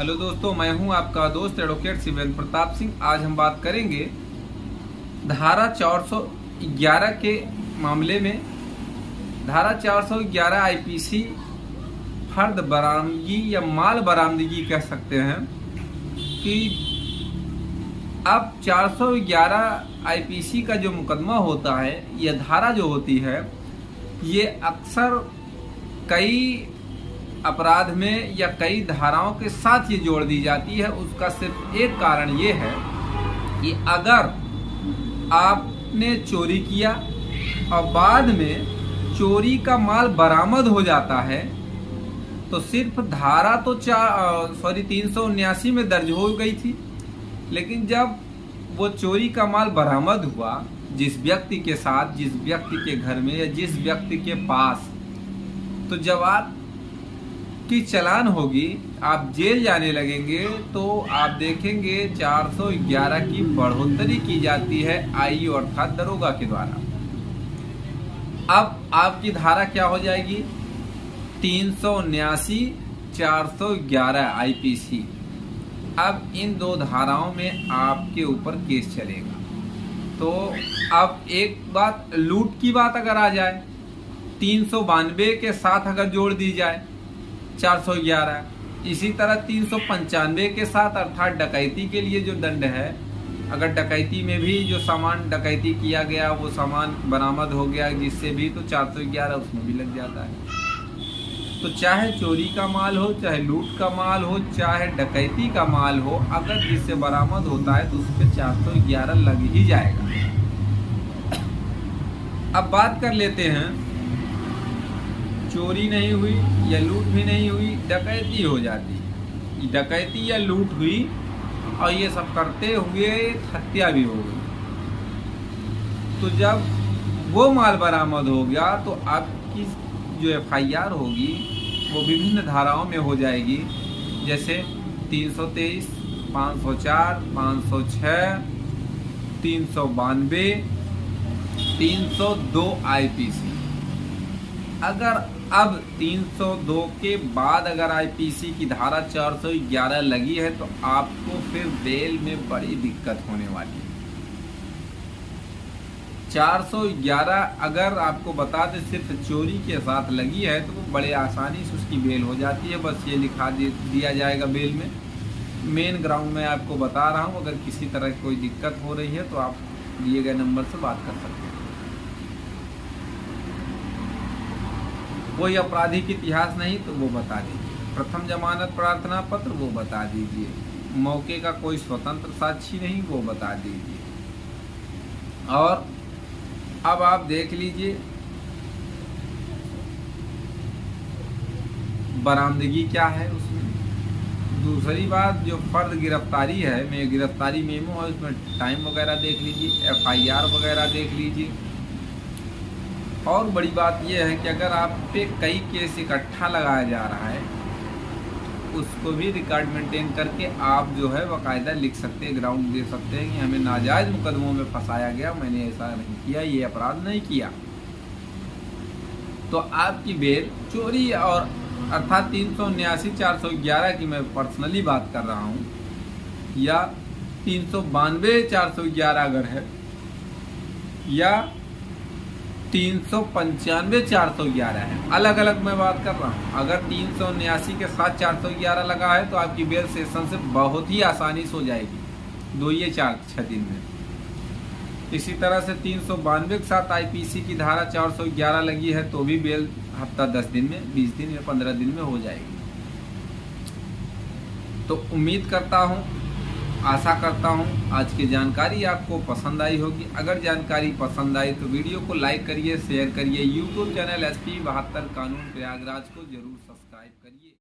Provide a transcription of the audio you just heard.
Hello दोस्तों, मैं हूं आपका दोस्त एडवोकेट शिवेंद्र प्रताप सिंह। आज हम बात करेंगे धारा 411 के मामले में। धारा 411 आईपीसी फर्द बरामदगी या माल बरामदगी कह सकते हैं कि अब 411 आईपीसी का जो मुकदमा होता है, यह धारा जो होती है, ये अक्सर कई अपराध में या कई धाराओं के साथ ये जोड़ दी जाती है। उसका सिर्फ एक कारण ये है कि अगर आपने चोरी किया और बाद में चोरी का माल बरामद हो जाता है तो सिर्फ धारा तो 379 में दर्ज हो गई थी, लेकिन जब वो चोरी का माल बरामद हुआ जिस व्यक्ति के साथ, जिस व्यक्ति के घर में या जिस व्यक्ति के पास, तो जब आप की चालान होगी, आप जेल जाने लगेंगे, तो आप देखेंगे 411 की बढ़ोतरी की जाती है आईयू अर्थात दरोगा के द्वारा। अब आपकी धारा क्या हो जाएगी? 379 411 आईपीसी। अब इन दो धाराओं में आपके ऊपर केस चलेगा। तो अब एक बात, लूट की बात अगर आ जाए, 392 के साथ अगर जोड़ दी जाए 411, इसी तरह 395 के साथ अर्थात डकैती के लिए जो दंड है, अगर डकैती में भी जो सामान डकैती किया गया वो सामान बरामद हो गया जिससे भी, तो 411 उसमें भी लग जाता है। तो चाहे चोरी का माल हो, चाहे लूट का माल हो, चाहे डकैती का माल हो, अगर जिससे बरामद होता है तो उस पर 411 लग ही जाएगा। अब बात कर लेते हैं, चोरी नहीं हुई या लूट भी नहीं हुई, डकैती हो जाती, डकैती या लूट हुई और ये सब करते हुए हत्या भी हो गई। तो जब वो माल बरामद हो गया तो आपकी जो एफआईआर होगी वो विभिन्न धाराओं में हो जाएगी, जैसे 323, 504, 506, 392, 302 आईपीसी। अगर अब 302 के बाद अगर आईपीसी की धारा 411 लगी है तो आपको फिर बेल में बड़ी दिक्कत होने वाली है। 411 अगर आपको बता दें सिर्फ चोरी के साथ लगी है तो वो बड़े आसानी से उसकी बेल हो जाती है। बस ये लिखा दिया जाएगा बेल में। मेन ग्राउंड में आपको बता रहा हूँ, अगर किसी तरह की कोई दिक्कत हो रही है तो आप दिए गए नंबर से बात कर सकते हैं। कोई आपराधिक इतिहास नहीं तो वो बता दीजिए। प्रथम जमानत प्रार्थना पत्र वो बता दीजिए। मौके का कोई स्वतंत्र साक्षी नहीं वो बता दीजिए। और अब आप देख लीजिए बरामदगी क्या है उसमें। दूसरी बात, जो फर्द गिरफ्तारी है, मैं गिरफ्तारी मेमो है, उसमें टाइम वगैरह देख लीजिए, एफआईआर वगैरह देख लीजिए। और बड़ी बात यह है कि अगर आप पे कई केस इकट्ठा लगाया जा रहा है, उसको भी रिकॉर्ड मेंटेन करके आप जो है बाकायदा लिख सकते हैं, ग्राउंड दे सकते हैं कि हमें नाजायज़ मुकदमों में फंसाया गया, मैंने ऐसा नहीं किया, ये अपराध नहीं किया। तो आपकी बेल चोरी और अर्थात 379 411 की मैं पर्सनली बात कर रहा हूँ, या 392 411 अगर है, या 395 411 है, अलग अलग मैं बात कर रहा हूँ। अगर 379 के साथ 411 लगा है तो आपकी बेल सेशन से बहुत ही आसानी से हो जाएगी, 2 या 4-6 दिन में। इसी तरह से 392 के साथ आईपीसी की धारा 411 लगी है तो भी बेल हफ्ता 10 दिन में, 20 दिन या 15 दिन में हो जाएगी। तो उम्मीद करता हूँ, आशा करता हूँ आज की जानकारी आपको पसंद आई होगी। अगर जानकारी पसंद आई तो वीडियो को लाइक करिए, शेयर करिए। यूट्यूब चैनल SP 72 कानून प्रयागराज को जरूर सब्सक्राइब करिए।